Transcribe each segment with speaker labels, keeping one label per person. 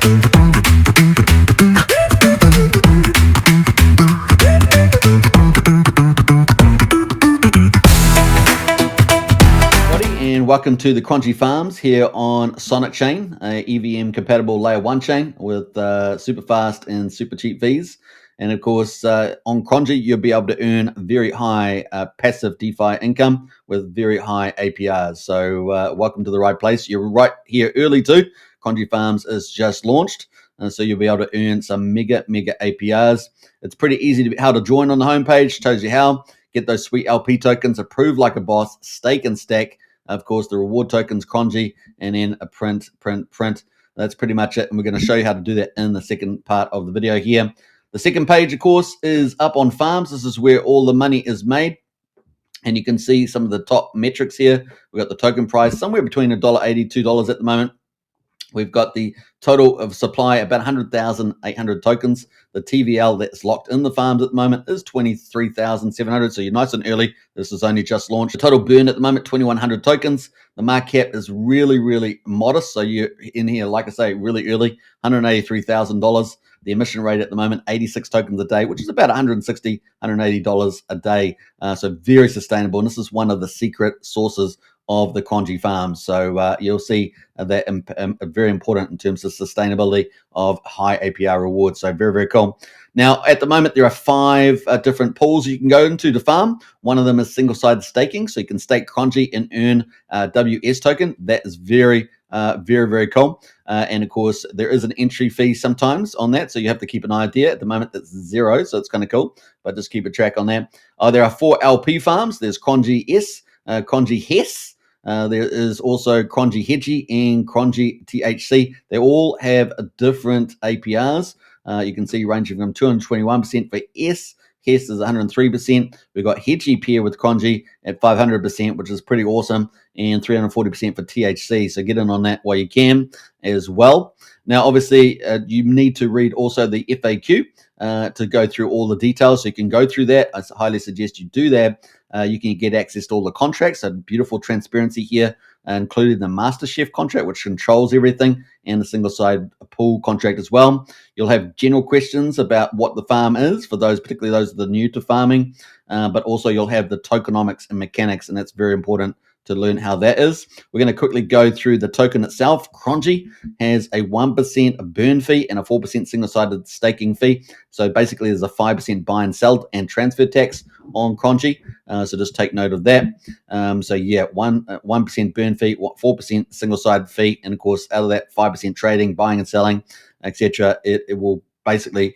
Speaker 1: And welcome to the Cronje Farms here on Sonic Chain, a EVM compatible layer 1 chain with super fast and super cheap fees. And of course, on Cronje, you'll be able to earn very high passive DeFi income with very high APRs. So welcome to the right place. You're right here early too. Cronje Farms is just launched. So you'll be able to earn some mega APRs. It's pretty easy how to join on the homepage. Shows you how. Get those sweet LP tokens, approve like a boss, stake and stack. Of course, the reward tokens, Cronje, and then a print. That's pretty much it. And we're going to show you how to do that in the second part of the video here. The second page, of course, is up on farms. This is where all the money is made. And you can see some of the top metrics here. We've got the token price somewhere between $1.80, $2 at the moment. We've got the total of supply, about 100,800 tokens. The TVL that's locked in the farms at the moment is 23,700. So you're nice and early. This is only just launched. The total burn at the moment, 2,100 tokens. The market cap is really modest. So you're in here, like I say, really early, $183,000. The emission rate at the moment, 86 tokens a day, which is about $160, $180 a day. So very sustainable. And this is one of the secret sources of the Cronje farms. So you'll see that very important in terms of sustainability of high APR rewards. So very cool. Now, at the moment, there are 5 different pools you can go into to farm. One of them is single-sided staking. So you can stake Cronje and earn WS token. That is very cool. And of course, there is an entry fee sometimes on that. So you have to keep an idea. At the moment, that's 0. So it's kind of cool, but just keep a track on that. There are 4 LP farms. There's Cronje S, Cronje HES. There is also Cronje Hedgie and Cronje THC. They all have different APRs. You can see ranging from 221% for S. HES is 103%. We've got Hedgie pair with Cronje at 500%, which is pretty awesome, and 340% for THC. So get in on that while you can as well. Now, obviously, you need to read also the FAQ to go through all the details. So you can go through that. I highly suggest you do that. You can get access to all the contracts. So beautiful transparency here, including the Master Chef contract, which controls everything, and the single side pool contract as well. You'll have general questions about what the farm is for those, particularly those that are new to farming, but also you'll have the tokenomics and mechanics, and that's very important to learn how that is. We're going to quickly go through the token itself. Cronje has a 1% burn fee and a 4% single-sided staking fee. So basically there's a 5% buy and sell and transfer tax on Cronje. So just take note of that. So yeah, 1% burn fee, 4% single-sided fee, and of course out of that 5% trading, buying and selling, etc. It will basically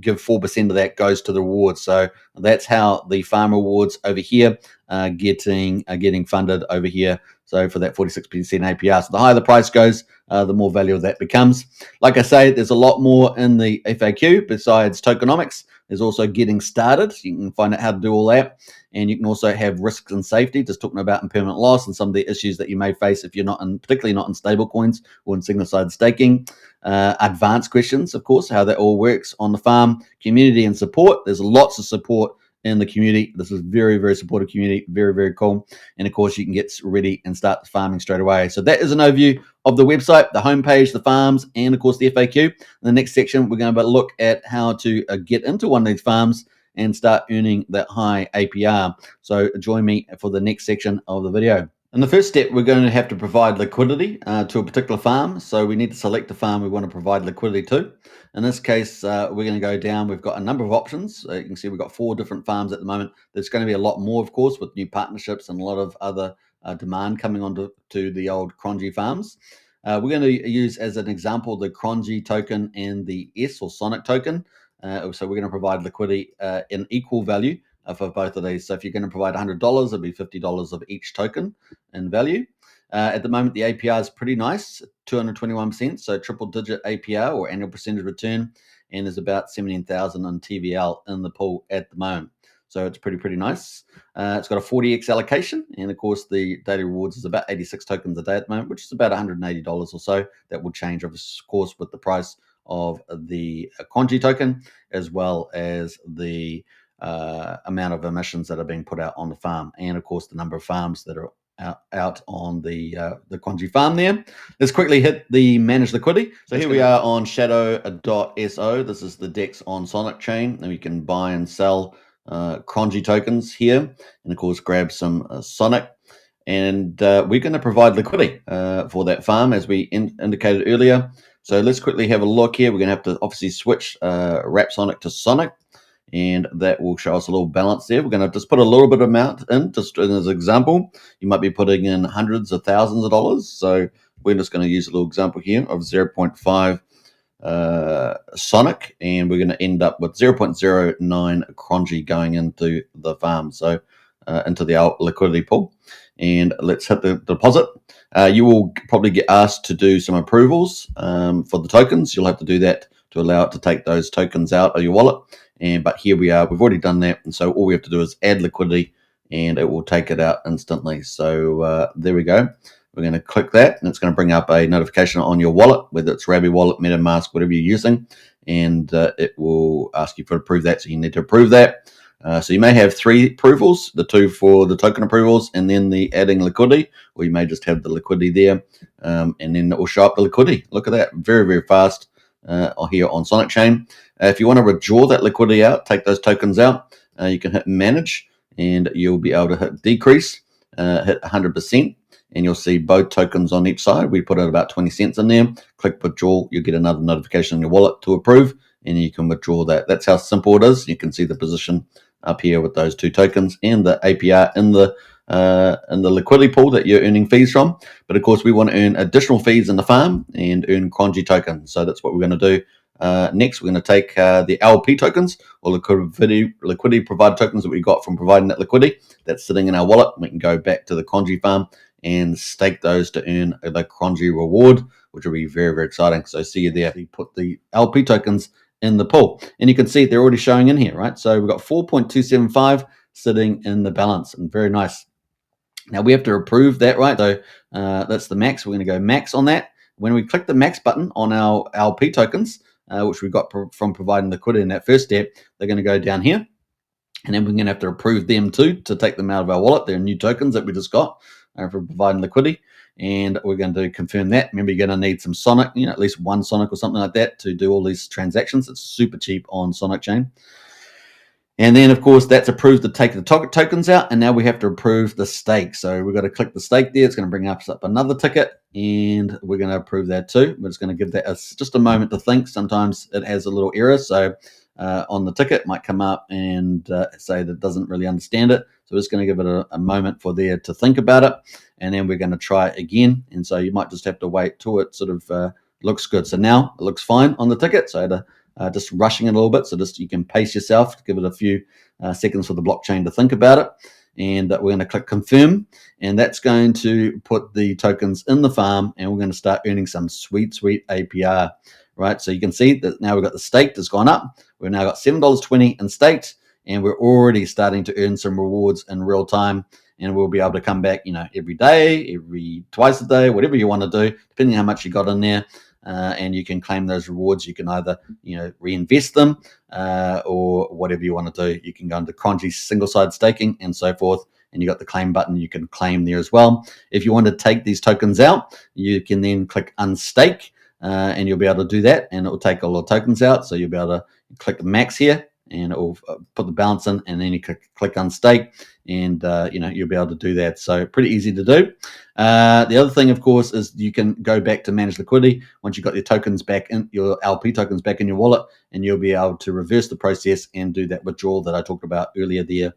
Speaker 1: give 4% of that goes to the rewards. So that's how the farm rewards over here are getting funded over here. So for that 46% APR. So the higher the price goes, the more value that becomes. Like I say, there's a lot more in the FAQ besides tokenomics. There's also getting started. You can find out how to do all that. And you can also have risks and safety, just talking about impermanent loss and some of the issues that you may face if you're not in, particularly not in stable coins or in single-sided staking. Advanced questions, of course, how that all works on the farm. Community and support. There's lots of support in the community. This is very supportive community, very cool. And of course, you can get ready and start farming straight away. So that is an overview of the website, the homepage, the farms, and of course the FAQ. In the next section, we're going to look at how to get into one of these farms and start earning that high APR. So join me for the next section of the video. In the first step, we're going to have to provide liquidity to a particular farm. So we need to select the farm we want to provide liquidity to. In this case, we're going to go down. We've got a number of options. You can see we've got 4 different farms at the moment. There's going to be a lot more, of course, with new partnerships and a lot of other demand coming onto the old Cronje farms. We're going to use as an example the Cronje token and the S or Sonic token. So we're going to provide liquidity in equal value for both of these. So if you're going to provide $100, it'll be $50 of each token in value. At the moment, the APR is pretty nice, 221%, so triple-digit APR or annual percentage return, and there's about 17,000 on TVL in the pool at the moment. So it's pretty nice. It's got a 40x allocation, and of course the daily rewards is about 86 tokens a day at the moment, which is about $180 or so. That will change, of course, with the price of the Cronje token, as well as the amount of emissions that are being put out on the farm, and of course the number of farms that are out on the Cronje farm there. Let's quickly hit the manage liquidity. So here we are on shadow.so. This is the DEX on Sonic Chain, and we can buy and sell Cronje tokens here, and of course grab some Sonic. And we're going to provide liquidity for that farm, as we indicated earlier. So let's quickly have a look here. We're going to have to obviously switch Wrap Sonic to Sonic, and that will show us a little balance there. We're going to just put a little bit of amount in, just as an example. You might be putting in hundreds of thousands of dollars. So we're just going to use a little example here of 0.5 Sonic, and we're going to end up with 0.09 Cronje going into the farm, so into the liquidity pool. And let's hit the deposit. You will probably get asked to do some approvals for the tokens. You'll have to do that to allow it to take those tokens out of your wallet. But here we are. We've already done that, and so all we have to do is add liquidity, and it will take it out instantly. So there we go. We're going to click that, and it's going to bring up a notification on your wallet, whether it's Rabbit Wallet, MetaMask, whatever you're using, and it will ask you to approve that, so you need to approve that. So you may have 3 approvals, the 2 for the token approvals and then the adding liquidity, or you may just have the liquidity there, and then it will show up the liquidity. Look at that, very, very fast here on Sonic Chain. If you want to withdraw that liquidity out, take those tokens out, you can hit manage, and you'll be able to hit decrease, hit 100%, and you'll see both tokens on each side. We put out about 20 cents in there. Click withdraw, you'll get another notification on your wallet to approve, and you can withdraw that. That's how simple it is. You can see the position up here with those 2 tokens and the APR in the liquidity pool that you're earning fees from. But of course, we want to earn additional fees in the farm and earn Cronje tokens. So that's what we're going to do. Next, we're going to take the LP tokens, or liquidity provider tokens that we got from providing that liquidity that's sitting in our wallet. We can go back to the Cronje farm and stake those to earn the Cronje reward, which will be very, very exciting. So see you there. We put the LP tokens in the pool, and you can see they're already showing in here, right? So we've got 4.275 sitting in the balance, and very nice. Now we have to approve that, right? So that's the max. We're going to go max on that. When we click the max button on our LP tokens, which we got from providing liquidity in that first step, they're going to go down here, and then we're going to have to approve them too to take them out of our wallet. They're new tokens that we just got for providing liquidity, and we're going to confirm that. Remember, you're going to need some Sonic, at least 1 Sonic or something like that to do all these transactions. It's super cheap on Sonic Chain. And then, of course, that's approved to take the tokens out, and now we have to approve the stake. So we've got to click the stake there. It's going to bring us up another ticket, and we're going to approve that too. We're just going to give that just a moment to think. Sometimes it has a little error, so on the ticket it might come up and say that it doesn't really understand it. So we're just going to give it a moment for there to think about it, and then we're going to try it again. And so you might just have to wait till it sort of looks good. So now it looks fine on the ticket. So I had to just rushing it a little bit, so just you can pace yourself, give it a few seconds for the blockchain to think about it, and we're going to click confirm, and that's going to put the tokens in the farm, and we're going to start earning some sweet APR, right? So you can see that now we've got the staked has gone up. We've now got $7.20 in staked, and we're already starting to earn some rewards in real time, and we'll be able to come back, every day, twice a day, whatever you want to do, depending on how much you got in there. And you can claim those rewards. You can either, reinvest them or whatever you want to do. You can go into Cronje single-side staking and so forth, and you got the claim button. You can claim there as well. If you want to take these tokens out, you can then click unstake, and you'll be able to do that, and it will take all the tokens out. So you'll be able to click the max here, and it will put the balance in, and then you click unstake, and you'll be able to do that. So pretty easy to do. The other thing, of course, is you can go back to manage liquidity once you've got your tokens back in, your LP tokens back in your wallet, and you'll be able to reverse the process and do that withdrawal that I talked about earlier there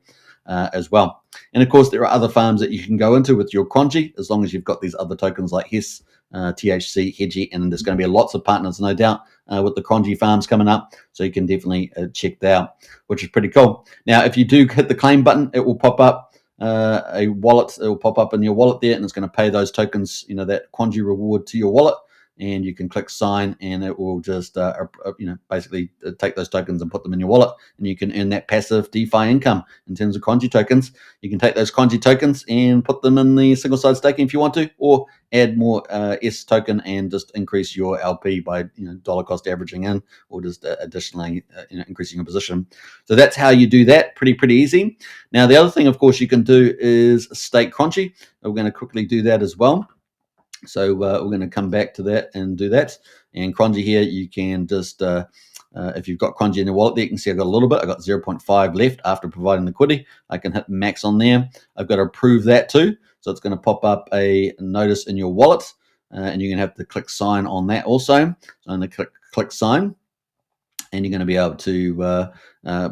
Speaker 1: as well. And of course, there are other farms that you can go into with your Cronje, as long as you've got these other tokens like HES, THC, Hedgie, and there's going to be lots of partners, no doubt, with the Cronje farms coming up. So you can definitely check that out, which is pretty cool. Now, if you do hit the claim button, it will pop up a wallet. It will pop up in your wallet there, and it's going to pay those tokens, that Cronje reward to your wallet. and you can click sign, and it will just basically take those tokens and put them in your wallet, and you can earn that passive DeFi income in terms of Cronje tokens. You can take those Cronje tokens and put them in the single side staking if you want to, or add more S token and just increase your LP by dollar cost averaging in, or just additionally increasing your position. So that's how you do that. Pretty easy. Now the other thing, of course, you can do is stake Cronje. We're going to quickly do that as well. So we're going to come back to that and do that. And Cronje here, you can just, if you've got Cronje in your wallet there, you can see I've got a little bit. I've got 0.5 left after providing liquidity. I can hit max on there. I've got to approve that too. So it's going to pop up a notice in your wallet, and you're going to have to click sign on that also. So I'm going to click sign, and you're going to be able to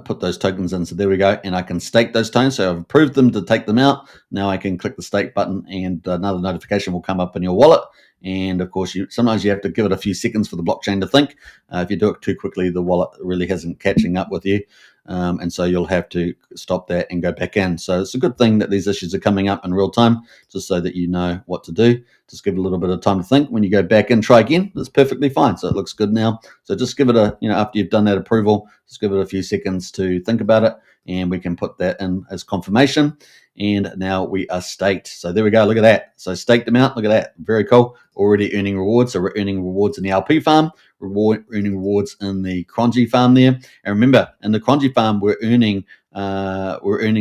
Speaker 1: put those tokens in. So there we go. And I can stake those tokens. So I've approved them to take them out. Now I can click the stake button, and another notification will come up in your wallet. And of course, sometimes you have to give it a few seconds for the blockchain to think. If you do it too quickly, the wallet really isn't catching up with you. And so you'll have to stop that and go back in. So it's a good thing that these issues are coming up in real time, just so that you know what to do. Just give it a little bit of time to think. When you go back and try again, it's perfectly fine. So it looks good now. So just give it after you've done that approval, just give it a few seconds to think about it, and we can put that in as confirmation. And now we are staked. So there we go. Look at that. So staked amount. Look at that. Very cool. Already earning rewards. So we're earning rewards in the LP farm, earning rewards in the Cronje farm there. And remember, in the Cronje farm, we're earning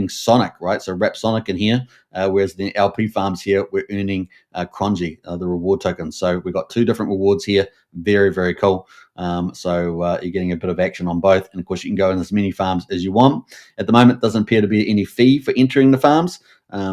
Speaker 1: Sonic, right? So wrap Sonic in here, whereas the LP farms here, we're earning Cronje, the reward token. So we've got two different rewards here. Very cool. So you're getting a bit of action on both. And of course, you can go in as many farms as you want. At the moment, doesn't appear to be any fee for entering the farms.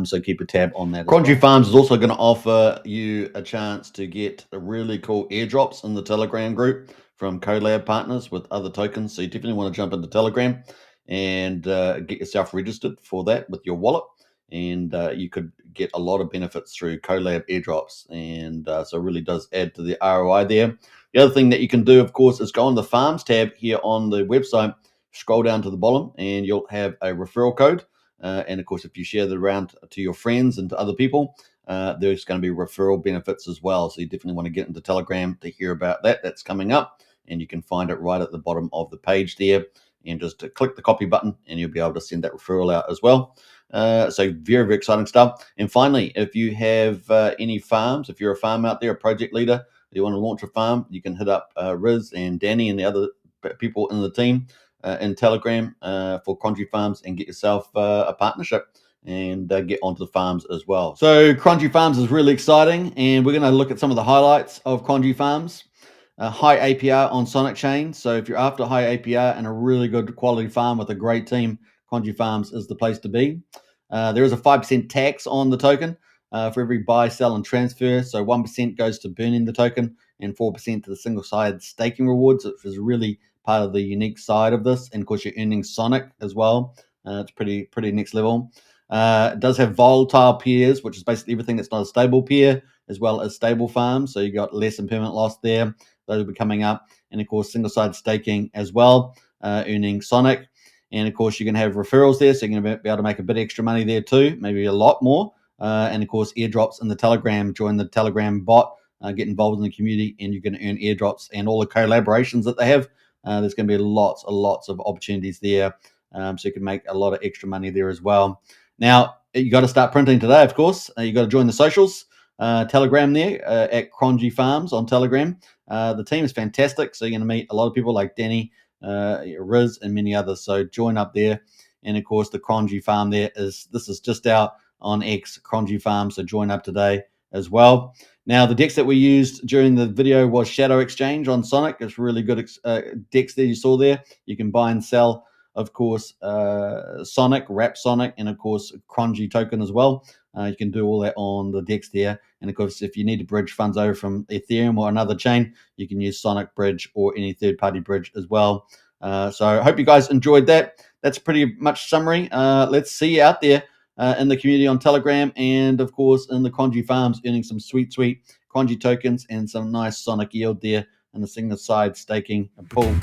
Speaker 1: So keep a tab on that. Cronje Farms is also going to offer you a chance to get really cool airdrops in the Telegram group from collab partners with other tokens. So you definitely want to jump into Telegram and get yourself registered for that with your wallet. And you could get a lot of benefits through collab airdrops. And so it really does add to the ROI there. The other thing that you can do, of course, is go on the farms tab here on the website, scroll down to the bottom, and you'll have a referral code. And of course, if you share that around to your friends and to other people, there's going to be referral benefits as well. So you definitely want to get into Telegram to hear about that. That's coming up, and you can find it right at the bottom of the page there. And just click the copy button, and you'll be able to send that referral out as well. So very exciting stuff. And finally, if you have any farms, if you're a farm out there, a project leader, you want to launch a farm, you can hit up Riz and Danny and the other people in the team in Telegram for Cronje Farms and get yourself a partnership and get onto the farms as well. So Cronje Farms is really exciting, and we're going to look at some of the highlights of Cronje Farms. High APR on Sonic Chain. So if you're after high APR and a really good quality farm with a great team, Cronje Farms is the place to be. There is a 5% tax on the token for every buy, sell, and transfer. So 1% goes to burning the token and 4% to the single-sided staking rewards, which is really part of the unique side of this. And of course, you're earning Sonic as well. It's pretty next level. It does have volatile pairs, which is basically everything that's not a stable pair, as well as stable farms. So you got less impermanent loss there. Those will be coming up. And of course, single-sided staking as well, earning Sonic. And of course, you can have referrals there, so you're going to be able to make a bit extra money there too, maybe a lot more. And of course, airdrops in the Telegram. Join the Telegram bot, get involved in the community, and you're going to earn airdrops and all the collaborations that they have. There's going to be lots of opportunities there, so you can make a lot of extra money there as well. Now, you got to start printing today, of course. You got to join the socials. Telegram there at Cronje Farms on Telegram. The team is fantastic, so you're going to meet a lot of people like Danny, Riz, and many others. So join up there. And of course, the Cronje Farm this is just out on X, Cronje Farm, so join up today as well. Now, the DEX that we used during the video was Shadow Exchange on Sonic. It's really good DEX that you saw there. You can buy and sell, of course, Sonic, Wrap Sonic, and of course, Cronje token as well. You can do all that on the DEX there. And of course, if you need to bridge funds over from Ethereum or another chain, you can use Sonic Bridge or any third-party bridge as well. So I hope you guys enjoyed that. That's pretty much summary. Let's see you out there in the community on Telegram, and of course in the Cronje Farms, earning some sweet Cronje tokens and some nice Sonic yield there in the single side staking pool.